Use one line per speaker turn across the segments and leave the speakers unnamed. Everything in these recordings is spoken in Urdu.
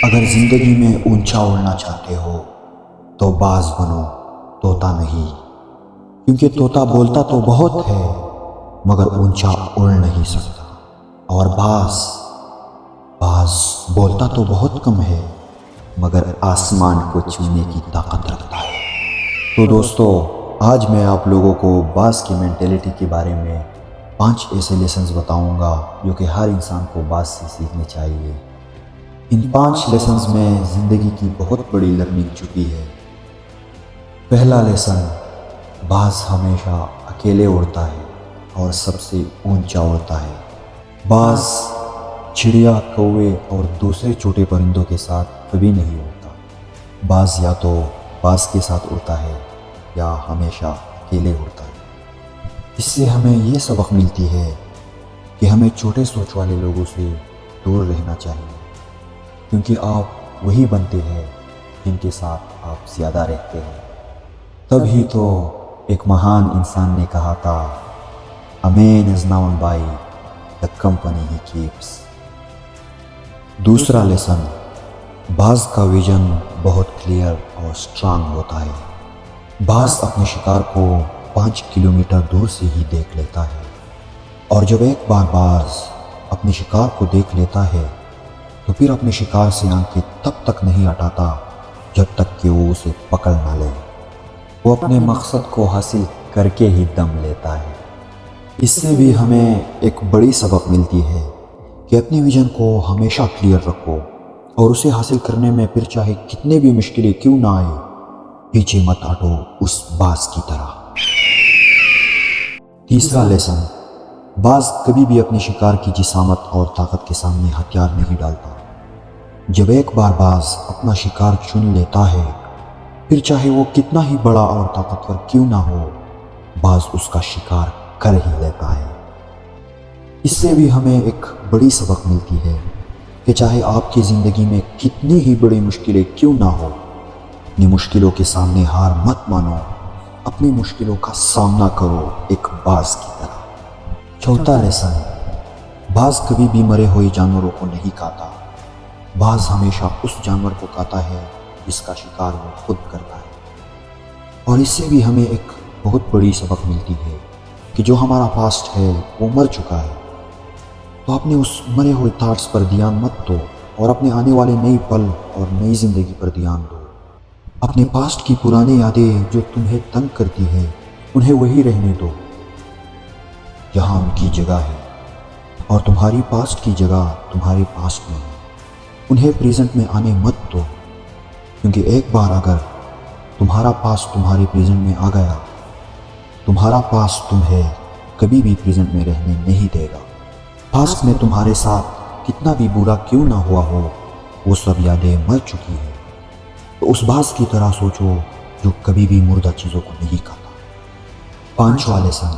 اگر زندگی میں اونچا اڑنا چاہتے ہو تو باز بنو، طوطا نہیں، کیونکہ طوطا بولتا تو بہت ہے مگر اونچا اڑ نہیں سکتا، اور باز بولتا تو بہت کم ہے مگر آسمان کو چھونے کی طاقت رکھتا ہے۔ تو دوستو، آج میں آپ لوگوں کو باز کی مینٹیلٹی کے بارے میں 5 ایسے لیسنز بتاؤں گا جو کہ ہر انسان کو باز سے سیکھنے چاہیے۔ ان 5 لیسنز میں زندگی کی بہت بڑی لرننگ چھپی ہے۔ پہلا لیسن، باز ہمیشہ اکیلے اڑتا ہے اور سب سے اونچا اڑتا ہے۔ باز چڑیا، کوے اور دوسرے چھوٹے پرندوں کے ساتھ کبھی نہیں اڑتا۔ باز یا تو باز کے ساتھ اڑتا ہے یا ہمیشہ اکیلے اڑتا ہے۔ اس سے ہمیں یہ سبق ملتی ہے کہ ہمیں چھوٹے سوچ والے لوگوں سے دور رہنا چاہیے، کیونکہ آپ وہی بنتے ہیں جن کے ساتھ آپ زیادہ رہتے ہیں۔ تب ہی تو ایک مہان انسان نے کہا تھا، "A man is known by the company he keeps"۔ دوسرا لیسن، باز کا ویژن بہت کلیئر اور سٹرانگ ہوتا ہے۔ باز اپنے شکار کو 5 کلومیٹر دور سے ہی دیکھ لیتا ہے، اور جب ایک بار باز اپنے شکار کو دیکھ لیتا ہے تو پھر اپنے شکار سے آنکھیں تب تک نہیں ہٹاتا جب تک کہ وہ اسے پکڑ نہ لے۔ وہ اپنے مقصد کو حاصل کر کے ہی دم لیتا ہے۔ اس سے بھی ہمیں ایک بڑی سبق ملتی ہے کہ اپنے ویژن کو ہمیشہ کلیئر رکھو، اور اسے حاصل کرنے میں پھر چاہے کتنے بھی مشکلیں کیوں نہ آئے، پیچھے مت ہٹو اس باز کی طرح۔ تیسرا لیسن، باز کبھی بھی اپنے شکار کی جسامت اور طاقت کے سامنے ہتھیار نہیں ڈالتا۔ جب ایک بار باز اپنا شکار چن لیتا ہے، پھر چاہے وہ کتنا ہی بڑا اور طاقتور کیوں نہ ہو، باز اس کا شکار کر ہی لیتا ہے۔ اس سے بھی ہمیں ایک بڑی سبق ملتی ہے کہ چاہے آپ کی زندگی میں کتنی ہی بڑی مشکلیں کیوں نہ ہو، اپنی مشکلوں کے سامنے ہار مت مانو، اپنی مشکلوں کا سامنا کرو ایک باز کی طرح۔ چوتھا لیسن، باز کبھی بھی مرے ہوئے جانوروں کو نہیں کھاتا۔ باز ہمیشہ اس جانور کو کھاتا ہے جس کا شکار وہ خود کرتا ہے۔ اور اس سے بھی ہمیں ایک بہت بڑی سبق ملتی ہے کہ جو ہمارا پاسٹ ہے وہ مر چکا ہے، تو اپنے اس مرے ہوئے تھاٹس پر دھیان مت دو اور اپنے آنے والے نئے پل اور نئی زندگی پر دھیان دو۔ اپنے پاسٹ کی پرانی یادیں جو تمہیں تنگ کرتی ہے انہیں وہی رہنے دو جہاں ان کی جگہ ہے، اور تمہاری پاسٹ کی جگہ تمہارے پاسٹ میں ہے۔ انہیں پریزنٹ میں آنے مت دو، کیونکہ ایک بار اگر تمہارا پاسٹ تمہارے پریزنٹ میں آ گیا، تمہارا پاسٹ تمہیں کبھی بھی پریزنٹ میں رہنے نہیں دے گا۔ پاسٹ میں تمہارے ساتھ کتنا بھی برا کیوں نہ ہوا ہو، وہ سب یادیں مر چکی ہیں۔ تو اس باز کی طرح سوچو جو کبھی بھی مردہ چیزوں کو نہیں کھاتا۔ پانچواں لیسن،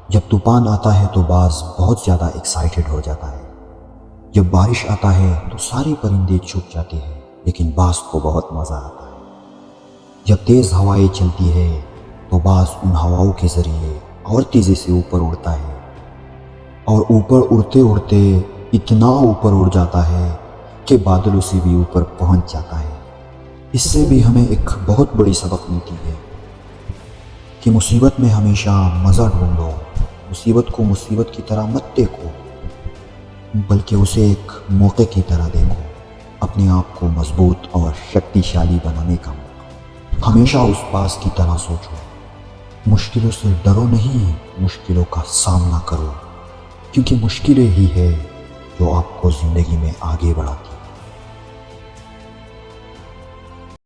جب طوفان آتا ہے تو باز بہت زیادہ ایکسائٹڈ ہو جاتا ہے۔ جب بارش آتا ہے تو سارے پرندے چھپ جاتے ہیں، لیکن باز کو بہت مزہ آتا ہے۔ جب تیز ہوائیں چلتی ہے تو باز ان ہواؤں کے ذریعے اور تیزی سے اوپر اڑتا ہے، اور اوپر اڑتے اڑتے اتنا اوپر اڑ جاتا ہے کہ بادلوں سے بھی اوپر پہنچ جاتا ہے۔ اس سے بھی ہمیں ایک بہت بڑی سبق ملتی ہے کہ مصیبت میں ہمیشہ مزہ ڈھونڈو، مصیبت کو مصیبت کی طرح مت دیکھو، بلکہ اسے ایک موقع کی طرح دیکھو، اپنے آپ کو مضبوط اور شکتیشالی بنانے کا موقع۔ ہمیشہ اس باز کی طرح سوچو، مشکلوں سے ڈرو نہیں، مشکلوں کا سامنا کرو، کیونکہ مشکلیں ہی ہے جو آپ کو زندگی میں آگے بڑھاتی ہیں۔